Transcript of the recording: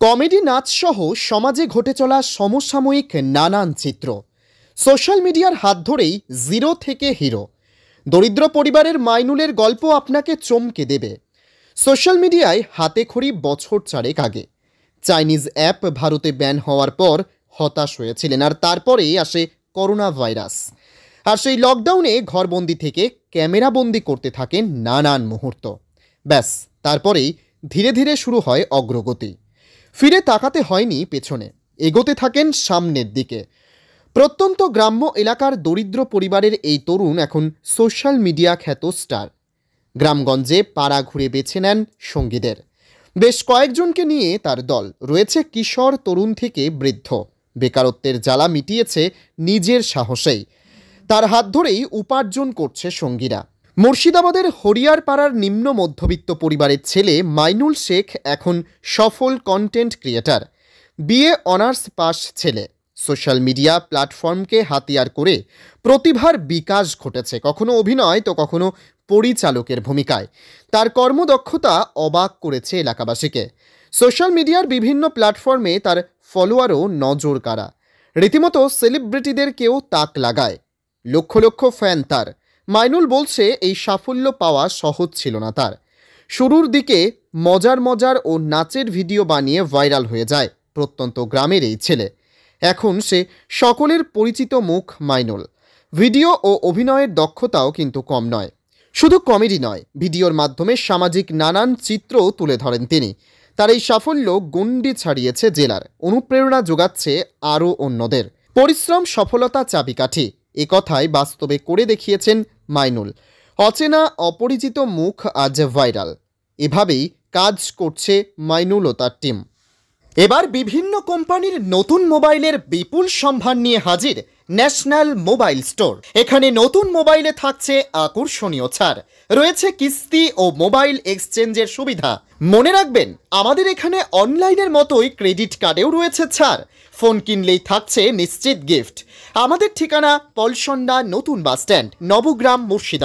Comedy নাচ সহ সমাজে ঘটে চলা সমসাময়িক নানান চিত্র সোশ্যাল মিডিয়ার হাত ধরেই জিরো থেকে হিরো। দরিদ্র পরিবারের মাইনুলের গল্প আপনাকে চমকে দেবে। সোশ্যাল মিডিয়ায় হাতেখড়ি বছর চারেক আগে চাইনিজ অ্যাপ ভারতে ব্যান হওয়ার পর হতাশ হয়েছিলেন, আর তারপরেই আসে করোনা ভাইরাস। আর সেই লকডাউনে ঘরবন্দি থেকে ক্যামেরাবন্দি করতে থাকেন নানান মুহূর্ত। ব্যাস, তারপরেই ধীরে ধীরে শুরু হয় অগ্রগতি। ফিরে তাকাতে হয়নি পেছনে, এগোতে থাকেন সামনের দিকে। প্রত্যন্ত গ্রাম্য এলাকার দরিদ্র পরিবারের এই তরুণ এখন সোশ্যাল মিডিয়া খ্যাত স্টার। গ্রামগঞ্জে পাড়া ঘুরে বেছে নেন সঙ্গীদের। বেশ কয়েকজনকে নিয়ে তার দল রয়েছে, কিশোর তরুণ থেকে বৃদ্ধ। বেকারত্বের জ্বালা মিটিয়েছে নিজের সাহসেই। তার হাত ধরেই উপার্জন করছে সঙ্গীরা। মুর্শিদাবাদের হরিয়ারপাড়ার নিম্ন মধ্যবিত্ত পরিবারের ছেলে মাইনুল শেখ এখন সফল content creator. BA honours pass ছেলে। সোশ্যাল মিডিয়া প্ল্যাটফর্মকে হাতিয়ার করে প্রতিভার বিকাশ ঘটেছে, কখনো অভিনয় তো কখনো পরিচালকের ভূমিকায়। তার কর্মদক্ষতা অবাক করেছে এলাকাবাসীকে। সোশ্যাল মিডিয়ার বিভিন্ন প্ল্যাটফর্মে তার ফলোয়ারও নজর কাড়া। রীতিমতো সেলিব্রিটিদের কেউ তাক লাগায়। লক্ষ লক্ষ ফ্যান তার। মাইনুল বলছে এই সাফল্য পাওয়া সহজ ছিল না তার। শুরুর দিকে মজার ও নাচের ভিডিও বানিয়ে ভাইরাল হয়ে যায় প্রত্যন্ত গ্রামের এই ছেলে। এখন সে সকলের পরিচিত মুখ মাইনুল। ভিডিও ও অভিনয়ের দক্ষতাও কিন্তু কম নয়। শুধু কমেডি নয়, ভিডিওর মাধ্যমে সামাজিক নানান চিত্রও তুলে ধরেন তিনি। তার এই সাফল্য গণ্ডি ছাড়িয়েছে জেলার, অনুপ্রেরণা যোগাচ্ছে আরও অন্যদের। পরিশ্রম সফলতা চাবিকাঠি, এ কথাই বাস্তবে করে দেখিয়েছেন মাইনুল। অচেনা অপরিচিত মুখ আজ ভাইরাল। এভাবেই কাজ করছে মাইনুল ও তার টিম। এবার বিভিন্ন কোম্পানির নতুন মোবাইলের বিপুল সম্ভার নিয়ে হাজির ন্যাশনাল মোবাইল স্টোর। এখানে নতুন মোবাইলে থাকছে আকর্ষণীয় ছাড়, রয়েছে কিস্তি ও মোবাইল এক্সচেঞ্জের সুবিধা। মনে রাখবেন, আমাদের এখানে অনলাইনের মতোই ক্রেডিট কার্ডেও রয়েছে ছাড়। ফোন কিনলেই থাকছে নিশ্চিত গিফট। আমাদের ঠিকানা পলসন্ডা নতুন বাসস্ট্যান্ড, নবগ্রাম, মুর্শিদাবাদ।